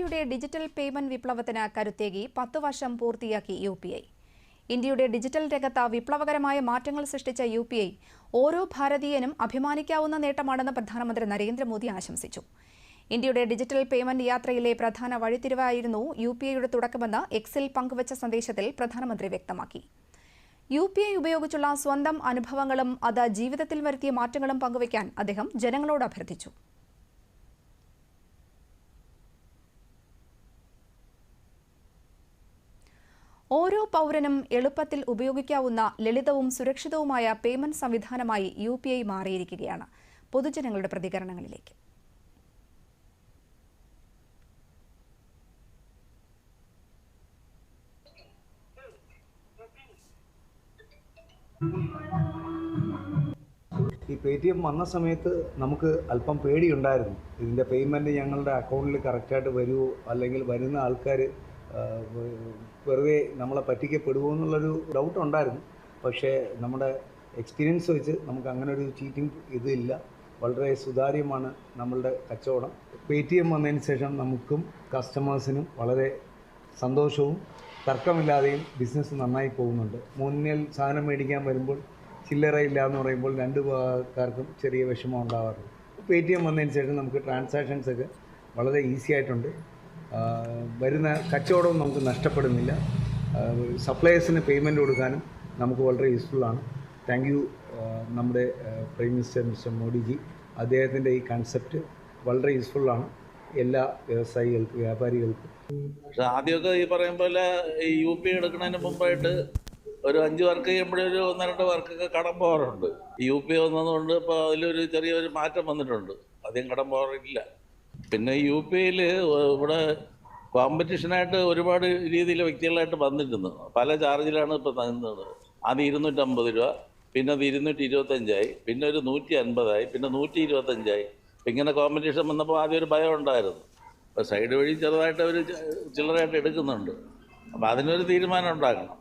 ഇന്ത്യയുടെ digital payment വിപ്ലവത്തിന് കരുത്തേകി 10 വർഷം പൂർത്തിയാക്കി UPI. ഇന്ത്യയുടെ ഡിജിറ്റൽ രംഗത്ത് വിപ്ലവകരമായ മാറ്റങ്ങൾ സൃഷ്ടിച്ച UPI ഓരോ ഭാരതീയനും അഭിമാനിക്കാവുന്ന നേട്ടമാണെന്ന് പ്രധാനമന്ത്രി നരേന്ദ്രമോദി ആശംസിച്ചു. ഇന്ത്യയുടെ ഡിജിറ്റൽ പേയ്മെന്റ് യാത്രയിലെ പ്രധാന വഴിത്തിരിവായിരുന്നു UPIയുടെ തുടക്കമെന്ന് എക്സിൽ പങ്കുവച്ച സന്ദേശത്തിൽ പ്രധാനമന്ത്രി വ്യക്തമാക്കി. UPI ഉപയോഗിച്ചുള്ള സ്വന്തം അനുഭവങ്ങളും അത് ജീവിതത്തിൽ വരുത്തിയ മാറ്റങ്ങളും പങ്കുവയ്ക്കാൻ അദ്ദേഹം ജനങ്ങളോട് അഭ്യർത്ഥിച്ചു. ഓരോ പൗരനും എളുപ്പത്തിൽ ഉപയോഗിക്കാവുന്ന ലളിതവും സുരക്ഷിതവുമായ പേയ്മെന്റ് സംവിധാനമായി UPI മാറിയിരിക്കുകയാണ്. പൊതുജനങ്ങളുടെ പ്രതികരണങ്ങളിലേക്ക്. ഈ പേടിഎം വന്ന സമയത്ത് നമുക്ക് അല്പം പേടിയുണ്ടായിരുന്നു. ഇതിൻ്റെ പേയ്മെൻറ്റ് ഞങ്ങളുടെ അക്കൗണ്ടിൽ കറക്റ്റായിട്ട് വരുമോ, അല്ലെങ്കിൽ വരുന്ന ആൾക്കാർ വെറുതെ നമ്മളെ പറ്റിക്കപ്പെടുമോ എന്നുള്ളൊരു ഡൗട്ട് ഉണ്ടായിരുന്നു. പക്ഷേ നമ്മുടെ എക്സ്പീരിയൻസ് വെച്ച് നമുക്ക് അങ്ങനെ ഒരു ചീറ്റിംഗ് ഇതില്ല. വളരെ സുതാര്യമാണ് നമ്മളുടെ കച്ചവടം. പേടിഎം വന്നതിന് ശേഷം നമുക്കും കസ്റ്റമേഴ്സിനും വളരെ സന്തോഷവും തർക്കമില്ലാതെയും ബിസിനസ് നന്നായി പോകുന്നുണ്ട്. മുന്നിൽ സാധനം മേടിക്കാൻ വരുമ്പോൾ ചില്ലറയില്ല എന്ന് പറയുമ്പോൾ രണ്ട് ഭാഗക്കാർക്കും ചെറിയ വിഷമം ഉണ്ടാവാറുണ്ട്. പേടിഎം വന്നതിന് ശേഷം നമുക്ക് ട്രാൻസാക്ഷൻസൊക്കെ വളരെ ഈസി ആയിട്ടുണ്ട്. വരുന്ന കച്ചവടവും നമുക്ക് നഷ്ടപ്പെടുന്നില്ല. സപ്ലയേഴ്സിന് പേയ്മെൻറ്റ് കൊടുക്കാനും നമുക്ക് വളരെ യൂസ്ഫുള്ളാണ്. താങ്ക് യു നമ്മുടെ പ്രൈം മിനിസ്റ്റർ മിസ്റ്റർ മോഡിജി. അദ്ദേഹത്തിൻ്റെ ഈ കൺസെപ്റ്റ് വളരെ യൂസ്ഫുള്ളാണ് എല്ലാ വ്യവസായികൾക്കും, വ്യാപാരികൾക്കും. പക്ഷെ ആദ്യമൊക്കെ ഈ പറയും പോലെ ഈ UPI എടുക്കുന്നതിന് മുമ്പായിട്ട് ഒരു 5 വർക്ക് ചെയ്യുമ്പോഴേ ഒരു 1-2 വർക്കൊക്കെ കടം പോകാറുണ്ട്. UPI വന്നതുകൊണ്ട് ഇപ്പോൾ അതിലൊരു ചെറിയൊരു മാറ്റം വന്നിട്ടുണ്ട്. അധികം കടം പോകാറില്ല. പിന്നെ UPIയിൽ ഇവിടെ കോമ്പറ്റീഷനായിട്ട് ഒരുപാട് രീതിയിൽ വ്യക്തികളായിട്ട് വന്നിട്ടുണ്ട്. പല ചാർജിലാണ് ഇപ്പോൾ തന്നത്. അത് 250 രൂപ, പിന്നെ അത് 225 ആയി, പിന്നെ ഒരു 150 ആയി, പിന്നെ 125 ആയി. ഇങ്ങനെ കോമ്പറ്റീഷൻ വന്നപ്പോൾ ആദ്യം ഒരു ഭയം ഉണ്ടായിരുന്നു. അപ്പോൾ സൈഡ് വഴി ചെറുതായിട്ട് അവർ ചില്ലറയായിട്ട് എടുക്കുന്നുണ്ട്. അപ്പോൾ അതിനൊരു തീരുമാനം ഉണ്ടാക്കണം.